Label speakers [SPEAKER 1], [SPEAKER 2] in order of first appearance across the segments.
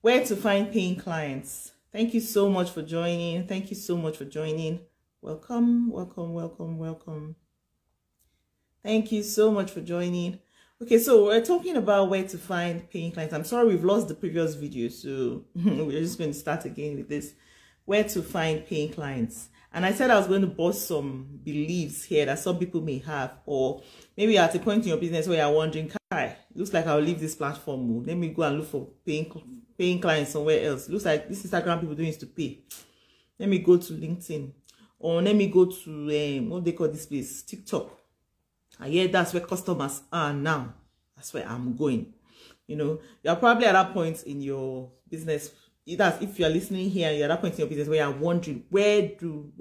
[SPEAKER 1] Where to find paying clients. Thank you so much for joining. Thank you so much for joining. Welcome, welcome, welcome, welcome. Thank you so much for joining. Okay, so we're talking about where to find paying clients. I'm sorry we've lost the previous video, so we're just going to start again with this. Where to find paying clients. And I said I was going to bust some beliefs here that some people may have, or maybe at a point in your business where you're wondering, Kai, looks like I'll leave this platform. Let me go and look for paying clients somewhere else. Looks like this Instagram people doing is to pay. Let me go to LinkedIn, or let me go to what they call this place, TikTok. And yeah, that's where customers are now. That's where I'm going. You know, you're probably at that point in your business. That's if you're listening here, you're at that point in your business where you're wondering, where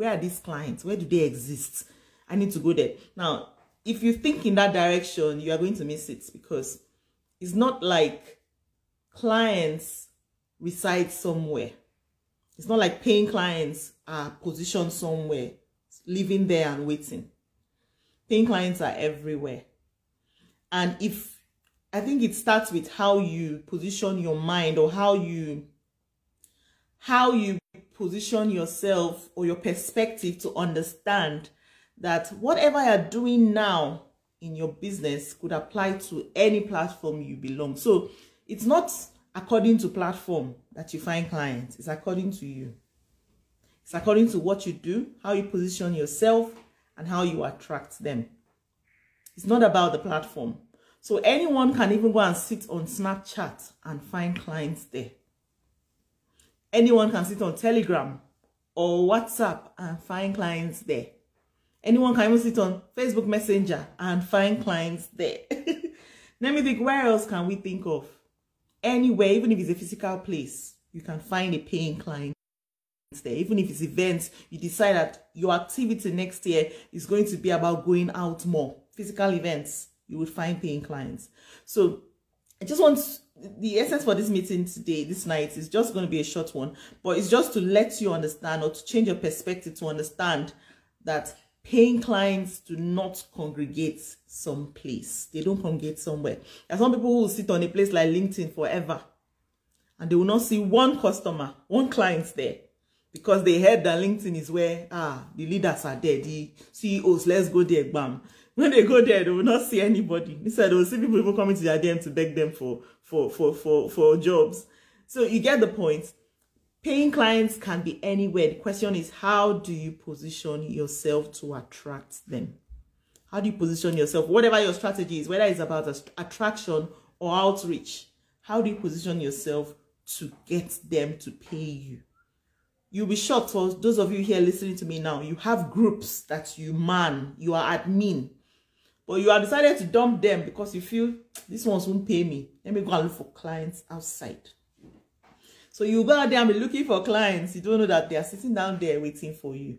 [SPEAKER 1] are these clients? Where do they exist? I need to go there. Now, if you think in that direction, you are going to miss it, because it's not like clients reside somewhere. It's not like paying clients are positioned somewhere, living there and waiting. Paying clients are everywhere. And I think it starts with how you position your mind, or how you position yourself or your perspective to understand that whatever you're doing now in your business could apply to any platform you belong. So it's not according to platform that you find clients. It's according to you. It's according to what you do, how you position yourself, and how you attract them. It's not about the platform. So anyone can even go and sit on Snapchat and find clients there. Anyone can sit on Telegram or WhatsApp and find clients there. Anyone can even sit on Facebook Messenger and find clients there. Let me think, where else can we think of? Anywhere, even if it's a physical place, you can find a paying client there. Even if it's events, you decide that your activity next year is going to be about going out more. Physical events, you would find paying clients. So I just want the essence for this meeting today, this night, is just going to be a short one, but it's just to let you understand, or to change your perspective to understand that paying clients do not congregate someplace. They don't congregate somewhere. There are some people who will sit on a place like LinkedIn forever, and they will not see one customer, one client there, because they heard that LinkedIn is where the leaders are there, the CEOs. Let's go there, bam. When they go there, they will not see anybody. Instead, they will see people coming to their DM to beg them for jobs. So you get the point. Paying clients can be anywhere. The question is, how do you position yourself to attract them? How do you position yourself? Whatever your strategy is, whether it's about attraction or outreach, how do you position yourself to get them to pay you? You'll be shocked, for those of you here listening to me now. You have groups that you man, you are admin, but you have decided to dump them because you feel these ones won't pay me. Let me go and look for clients outside. So you go out there and be looking for clients. You don't know that they are sitting down there waiting for you.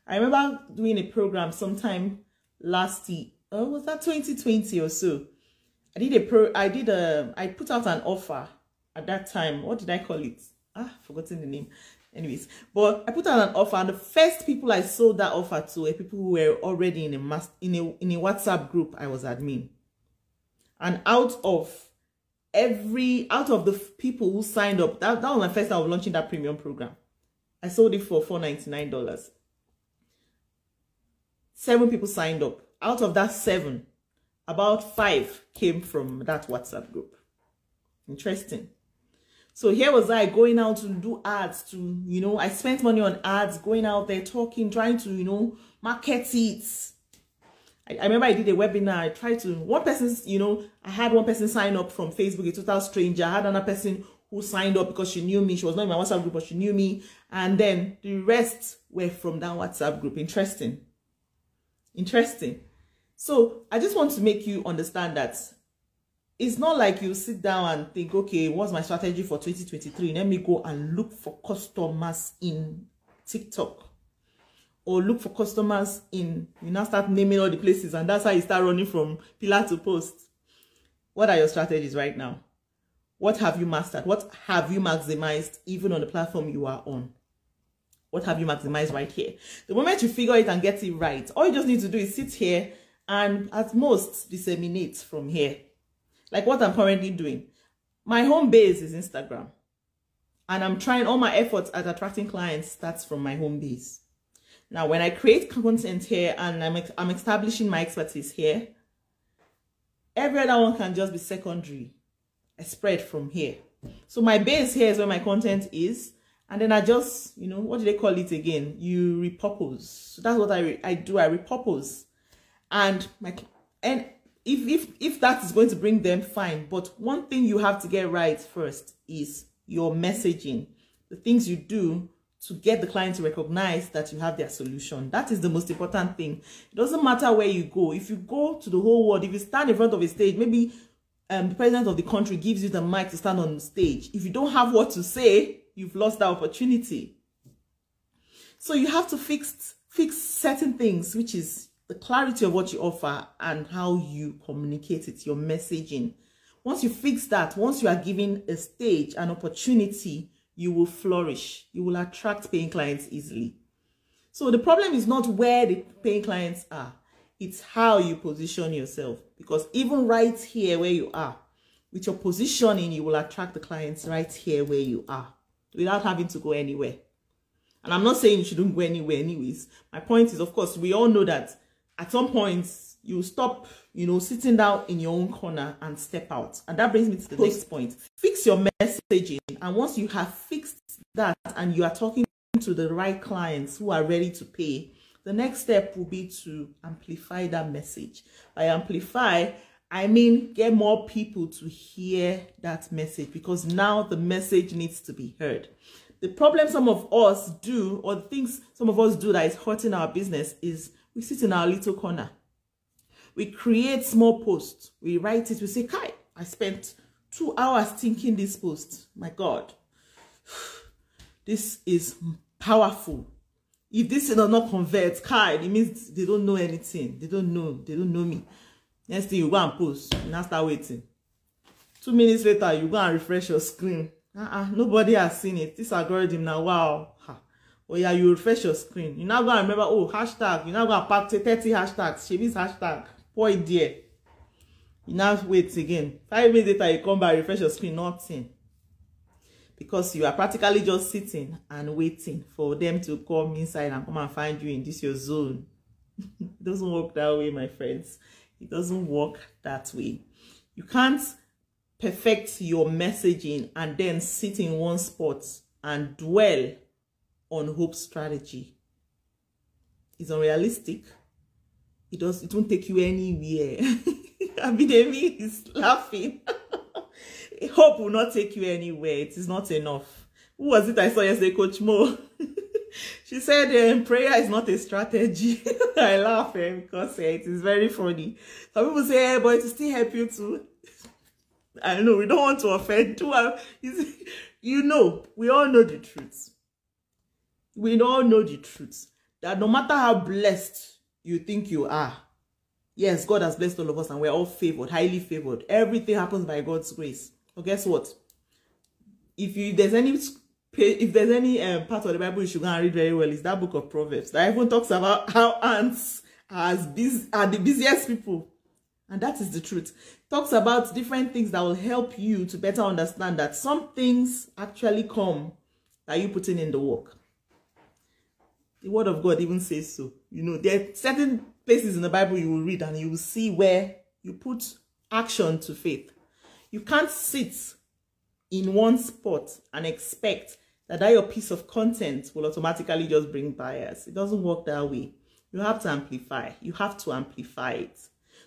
[SPEAKER 1] I remember doing a program sometime last year. Was that 2020 or so? I put out an offer at that time. What did I call it? Forgotten the name. Anyways, but I put out an offer, and the first people I sold that offer to were people who were already in a WhatsApp group I was admin. And out of the people who signed up, that was my first time of launching that premium program. I sold it for $499. 7 people signed up. Out of that 7, about 5 came from that WhatsApp group. Interesting. So here was I going out to do ads, I spent money on ads, going out there talking, trying to, market it. I remember I did a webinar. I tried to, I had one person sign up from Facebook, a total stranger. I had another person who signed up because she knew me. She was not in my WhatsApp group, but she knew me. And then the rest were from that WhatsApp group. Interesting. So I just want to make you understand that it's not like you sit down and think, okay, what's my strategy for 2023? Let me go and look for customers in TikTok, or look for customers in, you now start naming all the places, and that's how you start running from pillar to post. What are your strategies right now? What have you mastered? What have you maximized even on the platform you are on? What have you maximized right here? The moment you figure it and get it right, all you just need to do is sit here and at most disseminate from here. Like what I'm currently doing. My home base is Instagram. And I'm trying all my efforts at attracting clients starts from my home base. Now, when I create content here and I'm establishing my expertise here, every other one can just be secondary. I spread from here. So my base here is where my content is. And then I just, you know, what do they call it again? You repurpose. So that's what I do. I repurpose. And if that is going to bring them, fine. But one thing you have to get right first is your messaging. The things you do to get the client to recognize that you have their solution. That is the most important thing. It doesn't matter where you go. If you go to the whole world, if you stand in front of a stage, maybe the president of the country gives you the mic to stand on the stage. If you don't have what to say, you've lost that opportunity. So you have to fix certain things, which is the clarity of what you offer and how you communicate it, your messaging. Once you fix that, once you are given a stage, an opportunity, you will flourish. You will attract paying clients easily. So the problem is not where the paying clients are. It's how you position yourself. Because even right here where you are, with your positioning, you will attract the clients right here where you are without having to go anywhere. And I'm not saying you shouldn't go anywhere anyways. My point is, of course, we all know that at some point you stop, you know, sitting down in your own corner and step out. And that brings me to the next point. Fix your messaging. And once you have fixed that and you are talking to the right clients who are ready to pay, the next step will be to amplify that message. By amplify, I mean get more people to hear that message, because now the message needs to be heard. The problem some of us do, or the things some of us do that is hurting our business, is we sit in our little corner. We create small posts. We write it. We say, Kai, I spent 2 hours thinking this post. My God, this is powerful. If this does not convert, Kai, it means they don't know anything. They don't know me. Next thing, you go and post. You now start waiting. 2 minutes later, you go and refresh your screen. Nobody has seen it. This algorithm now, wow. Oh yeah, you refresh your screen. You now go and remember, oh, hashtag. You now go and pack 30 hashtags. She means hashtag. Point there. You now wait again. 5 minutes later, you come back, refresh your screen, nothing. Because you are practically just sitting and waiting for them to come inside and come and find you in this your zone. It doesn't work that way, my friends. It doesn't work that way. You can't perfect your messaging and then sit in one spot and dwell on hope strategy. It's unrealistic. It won't take you anywhere. Abidemi is laughing. Hope will not take you anywhere. It is not enough. Who was it I saw yesterday? Coach Mo. She said prayer is not a strategy. I laugh because it is very funny. Some people say, but it will still help you too. I know, we don't want to offend too. You know, we all know the truth. We all know the truth. That no matter how blessed you think you are, yes, God has blessed all of us and we're all favored, highly favored. Everything happens by God's grace. But guess what? If there's any part of the Bible you should go and read very well, it's that book of Proverbs that even talks about how ants are the busiest people. And that is the truth. Talks about different things that will help you to better understand that some things actually come that you putting in the work. The word of God even says so. You know, there are certain places in the Bible you will read and you will see where you put action to faith. You can't sit in one spot and expect that your piece of content will automatically just bring buyers. It doesn't work that way. You have to amplify. You have to amplify it.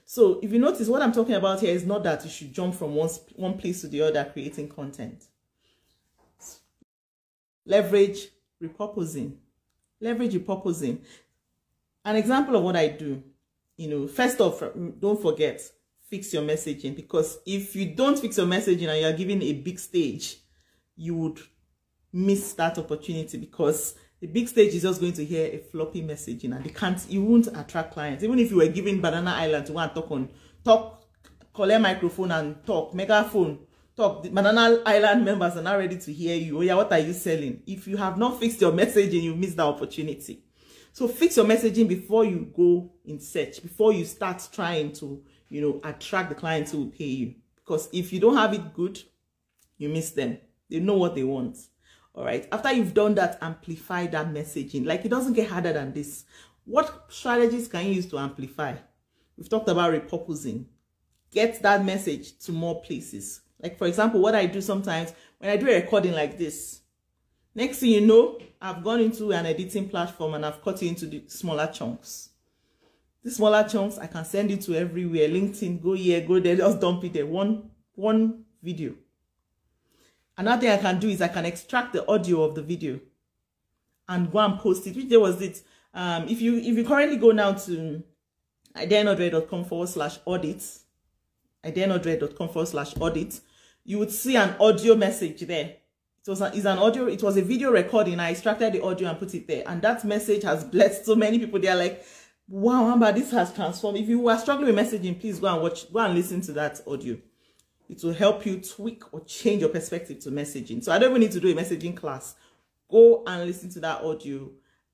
[SPEAKER 1] So if you notice, what I'm talking about here is not that you should jump from one place to the other creating content. Leverage repurposing. Leverage repurposing. An example of what I do, you know, first off, don't forget, fix your messaging. Because if you don't fix your messaging and you're given a big stage, you would miss that opportunity, because the big stage is just going to hear a floppy messaging and you won't attract clients. Even if you were given Banana Island to go and collect microphone and talk, megaphone, talk, the Banana Island members are not ready to hear you. Oh yeah, what are you selling? If you have not fixed your messaging, you miss that opportunity. So fix your messaging before you go in search, before you start trying to, you know, attract the clients who will pay you. Because if you don't have it good, you miss them. They know what they want. All right. After you've done that, amplify that messaging. Like, it doesn't get harder than this. What strategies can you use to amplify? We've talked about repurposing. Get that message to more places. Like, for example, what I do sometimes when I do a recording like this, next thing you know, I've gone into an editing platform and I've cut it into the smaller chunks. The smaller chunks, I can send it to everywhere. LinkedIn, go here, go there, just dump it there. One video. Another thing I can do is I can extract the audio of the video and go and post it. Which day was it? If you currently go now to ideanodre.com/audit, ideanodre.com/audit, you would see an audio message there. It was a video recording. I extracted the audio and put it there. And that message has blessed so many people. They are like, wow, Amba, this has transformed. If you are struggling with messaging, please go and listen to that audio. It will help you tweak or change your perspective to messaging. So I don't even need to do a messaging class. Go and listen to that audio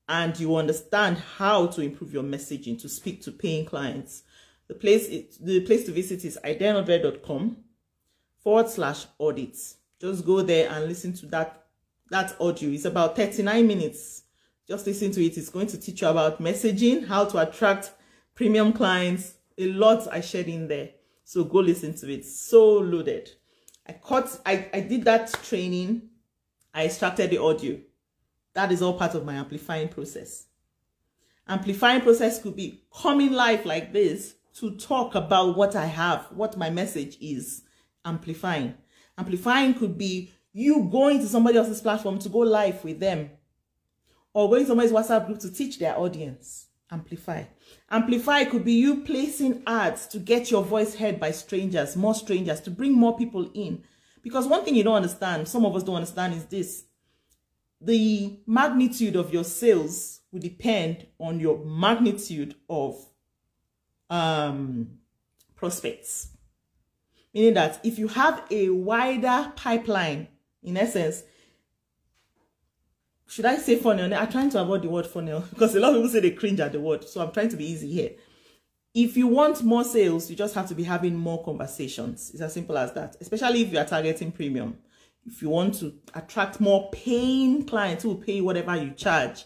[SPEAKER 1] and you understand how to improve your messaging to speak to paying clients. The place to visit is ideanodre.com/audit. Just go there and listen to that audio. It's about 39 minutes. Just listen to it. It's going to teach you about messaging, how to attract premium clients. A lot I shared in there. So go listen to it. So loaded. I did that training. I extracted the audio. That is all part of my amplifying process. Amplifying process could be coming live like this to talk about what I have, what my message is. Amplifying. Amplifying could be you going to somebody else's platform to go live with them, or going to somebody's WhatsApp group to teach their audience. Amplify. Amplify could be you placing ads to get your voice heard by strangers, more strangers, to bring more people in. Because one thing you don't understand, some of us don't understand, is this. The magnitude of your sales will depend on your magnitude of prospects. Meaning that if you have a wider pipeline, in essence, should I say funnel? I'm trying to avoid the word funnel because a lot of people say they cringe at the word. So I'm trying to be easy here. If you want more sales, you just have to be having more conversations. It's as simple as that, especially if you are targeting premium. If you want to attract more paying clients who will pay whatever you charge,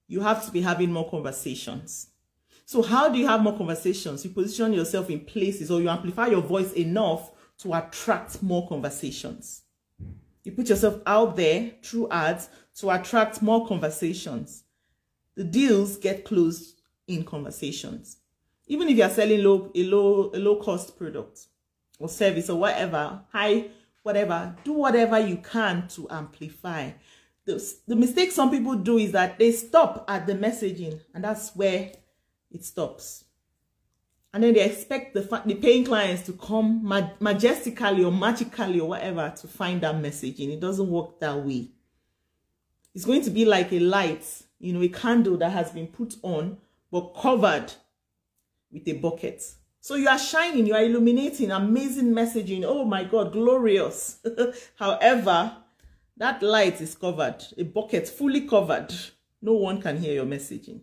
[SPEAKER 1] you have to be having more conversations. So how do you have more conversations? You position yourself in places, or you amplify your voice enough to attract more conversations. You put yourself out there through ads to attract more conversations. The deals get closed in conversations. Even if you are selling a low cost product or service or whatever, whatever, do whatever you can to amplify. The mistake some people do is that they stop at the messaging, and that's where it stops. And then they expect the paying clients to come majestically or magically or whatever to find that messaging. It doesn't work that way. It's going to be like a light, a candle that has been put on but covered with a bucket. So you are shining, you are illuminating, amazing messaging. Oh my God, glorious. However, that light is covered, a bucket fully covered. No one can hear your messaging.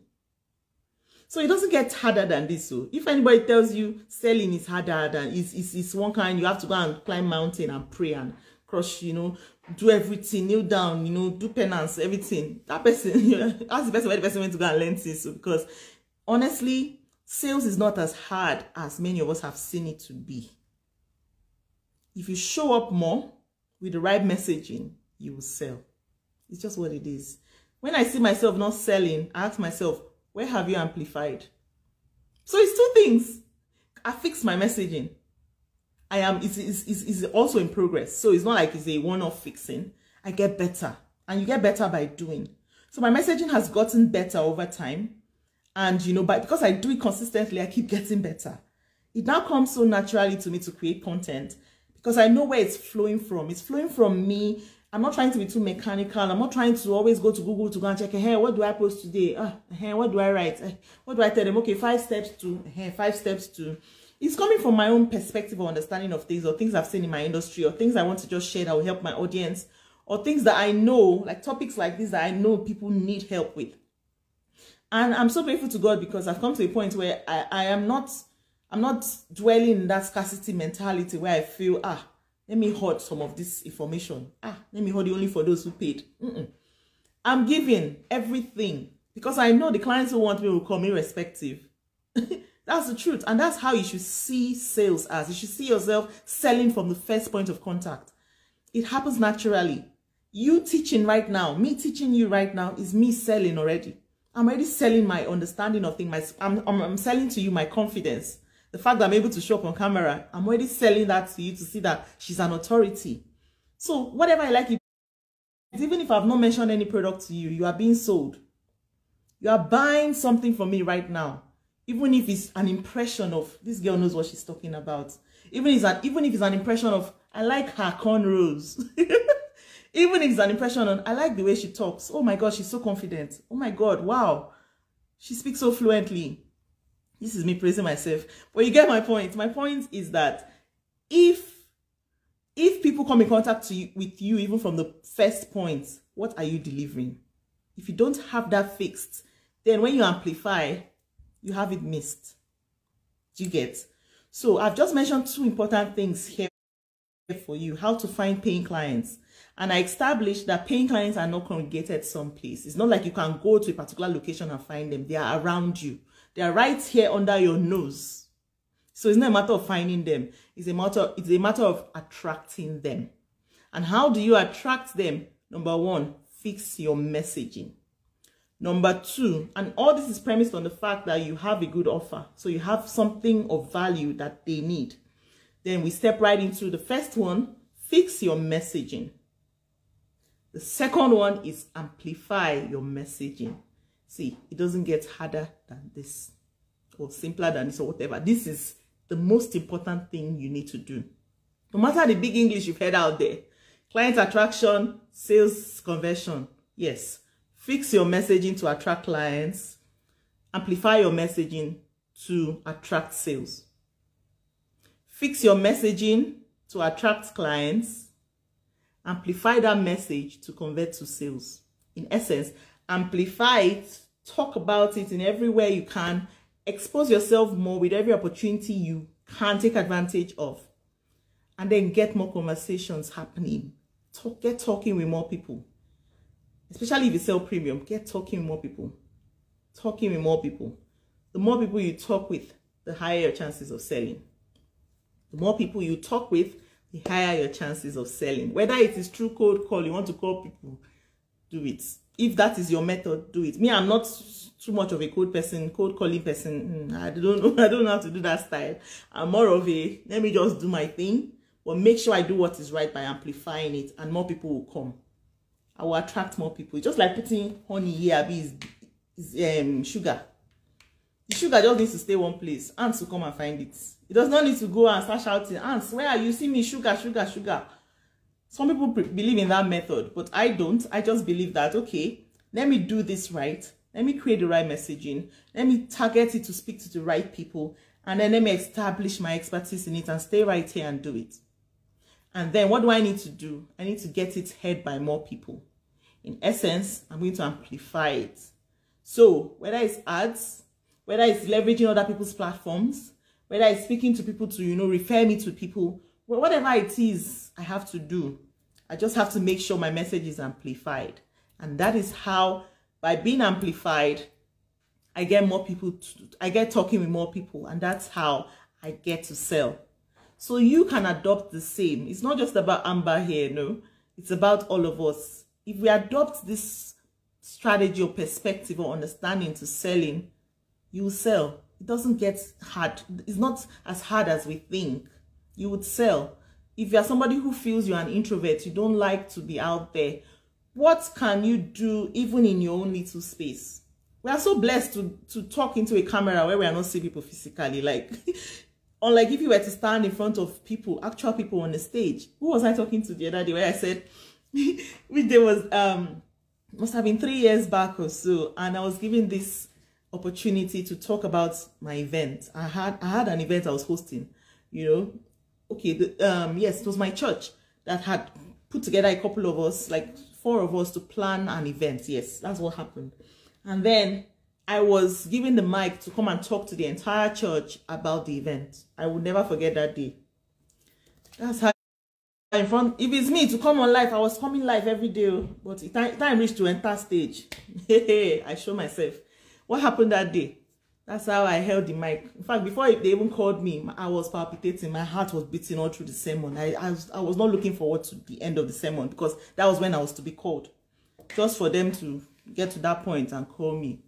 [SPEAKER 1] So it doesn't get harder than this. So if anybody tells you selling is harder than it's one kind, you have to go and climb mountain and pray and crush, do everything, kneel down, do penance, everything. That person, that's the best way the person went to go and learn this. So because honestly, sales is not as hard as many of us have seen it to be. If you show up more with the right messaging, you will sell. It's just what it is. When I see myself not selling, I ask myself, where have you amplified? So it's two things. I fixed my messaging. It's also in progress. So it's not like it's a one-off fixing. I get better. And you get better by doing. So my messaging has gotten better over time. And, because I do it consistently, I keep getting better. It now comes so naturally to me to create content because I know where it's flowing from. It's flowing from me. I'm not trying to be too mechanical. I'm not trying to always go to Google to go and check, hey, what do I post today? What do I write? What do I tell them? Okay, 5 steps to, 5 steps to. It's coming from my own perspective or understanding of things, or things I've seen in my industry, or things I want to just share that will help my audience, or things that I know, like topics like this that I know people need help with. And I'm so grateful to God because I've come to a point where I'm not dwelling in that scarcity mentality where I feel, let me hoard some of this information. Let me hoard it only for those who paid. I'm giving everything because I know the clients who want me will come irrespective. That's the truth. And that's how you should see sales as. You should see yourself selling from the first point of contact. It happens naturally. You teaching right now, me teaching you right now is me selling already. I'm already selling my understanding of things. I'm selling to you my confidence. The fact that I'm able to show up on camera, I'm already selling that to you to see that she's an authority. So whatever I like, even if I've not mentioned any product to you, you are being sold. You are buying something from me right now. Even if it's an impression of, this girl knows what she's talking about. Even if it's an impression of, I like her cornrows. Even if it's an impression on, I like the way she talks. Oh my God, she's so confident. Oh my God, wow. She speaks so fluently. This is me praising myself. But you get my point. My point is that if people come in contact with you, even from the first point, what are you delivering? If you don't have that fixed, then when you amplify, you have it missed. Do you get? So I've just mentioned two important things here for you, how to find paying clients. And I established that paying clients are not congregated someplace. It's not like you can go to a particular location and find them. They are around you. They are right here under your nose. So it's not a matter of finding them. It's a matter of attracting them. And how do you attract them? Number one, fix your messaging. Number two, and all this is premised on the fact that you have a good offer. So you have something of value that they need. Then we step right into the first one, fix your messaging. The second one is amplify your messaging. See, it doesn't get harder than this or simpler than this or whatever. This is the most important thing you need to do. No matter the big English you've heard out there, client attraction, sales conversion, yes. Fix your messaging to attract clients. Amplify your messaging to attract sales. Fix your messaging to attract clients. Amplify that message to convert to sales. In essence, amplify it, talk about it in every way you can, expose yourself more with every opportunity you can take advantage of, and then get more conversations happening. Get talking with more people. Especially if you sell premium, get talking with more people. Talking with more people. The more people you talk with, the higher your chances of selling. The more people you talk with, the higher your chances of selling. Whether it is through cold call, you want to call people, do it. If that is your method, do it. Me, I'm not too much of a cold calling person. I don't know how to do that style. I'm more of a, let me just do my thing, but make sure I do what is right by amplifying it, and more people will come. I will attract more people. It's just like putting honey here, is sugar. The sugar just needs to stay one place. Ants will come and find it. It does not need to go and start shouting, ants, where are you? See me, sugar, sugar, sugar. Some people believe in that method, but I don't. I just believe that, okay, let me do this right. Let me create the right messaging. Let me target it to speak to the right people. And then let me establish my expertise in it and stay right here and do it. And then what do I need to do? I need to get it heard by more people. In essence, I'm going to amplify it. So whether it's ads, whether it's leveraging other people's platforms, whether it's speaking to people to, refer me to people, whatever it is I have to do, I just have to make sure my message is amplified. And that is how, by being amplified, I get more people, I get talking with more people, and that's how I get to sell. So you can adopt the same. It's not just about Amba here, no. It's about all of us. If we adopt this strategy or perspective or understanding to selling, you will sell. It doesn't get hard. It's not as hard as we think. You would sell. If you're somebody who feels you're an introvert, you don't like to be out there, what can you do even in your own little space? We are so blessed to talk into a camera where we are not seeing people physically. Like, unlike if you were to stand in front of people, actual people on the stage. Who was I talking to the other day where I said, which there was, must have been 3 years back or so, and I was given this opportunity to talk about my event. I had an event I was hosting, Okay, yes, it was my church that had put together a couple of us, like 4 of us, to plan an event. Yes, that's what happened. And then I was given the mic to come and talk to the entire church about the event. I will never forget that day. That's how in front. If it's me to come on live, I was coming live every day, but time reached to enter stage. I show myself. What happened that day? That's how I held the mic. In fact, before they even called me, I was palpitating. My heart was beating all through the sermon. I was not looking forward to the end of the sermon, because that was when I was to be called. Just for them to get to that point and call me.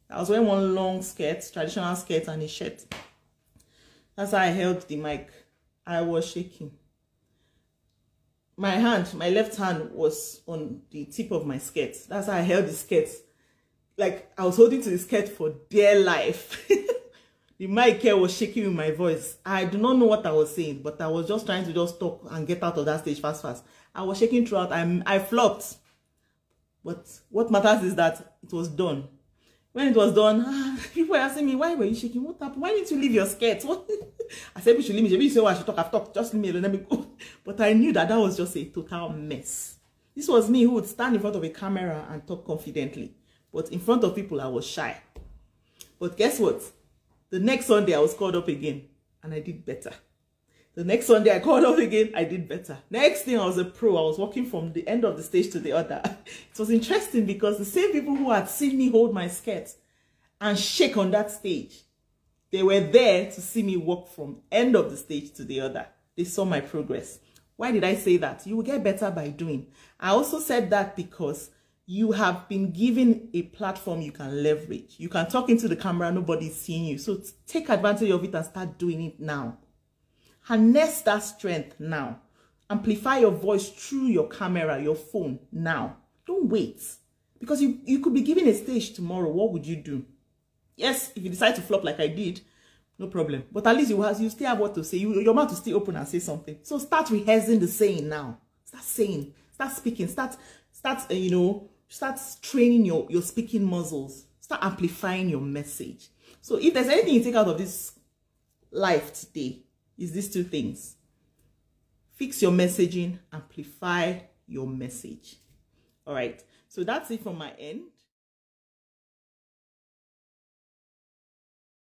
[SPEAKER 1] I was wearing one long skirt, traditional skirt, and a shirt. That's how I held the mic. I was shaking. My left hand was on the tip of my skirt. That's how I held the skirt. Like, I was holding to the skirt for dear life. The mic here was shaking with my voice. I do not know what I was saying, but I was just trying to just talk and get out of that stage fast. I was shaking throughout. I flopped. But what matters is that it was done. When it was done, people were asking me, why were you shaking? What happened? Why didn't you leave your skirt? What? I said, you should leave me. You say, well, I should talk. I've talked. Just leave me alone. Let me go. But I knew that was just a total mess. This was me who would stand in front of a camera and talk confidently. But in front of people, I was shy. But guess what? The next Sunday, I was called up again. And I did better. The next Sunday, I called up again. I did better. Next thing, I was a pro. I was walking from the end of the stage to the other. It was interesting because the same people who had seen me hold my skirt and shake on that stage, they were there to see me walk from end of the stage to the other. They saw my progress. Why did I say that? You will get better by doing. I also said that because you have been given a platform you can leverage. You can talk into the camera, nobody's seeing you. So take advantage of it and start doing it now. Harness that strength now. Amplify your voice through your camera, your phone now. Don't wait. Because you could be given a stage tomorrow. What would you do? Yes, if you decide to flop like I did, no problem. But at least you still have what to say. Your mouth will still open and say something. So start rehearsing the saying now. Start saying. Start speaking. Start training your speaking muscles. Start amplifying your message. So if there's anything you take out of this life today, is these two things. Fix your messaging, amplify your message. All right. So that's it from my end.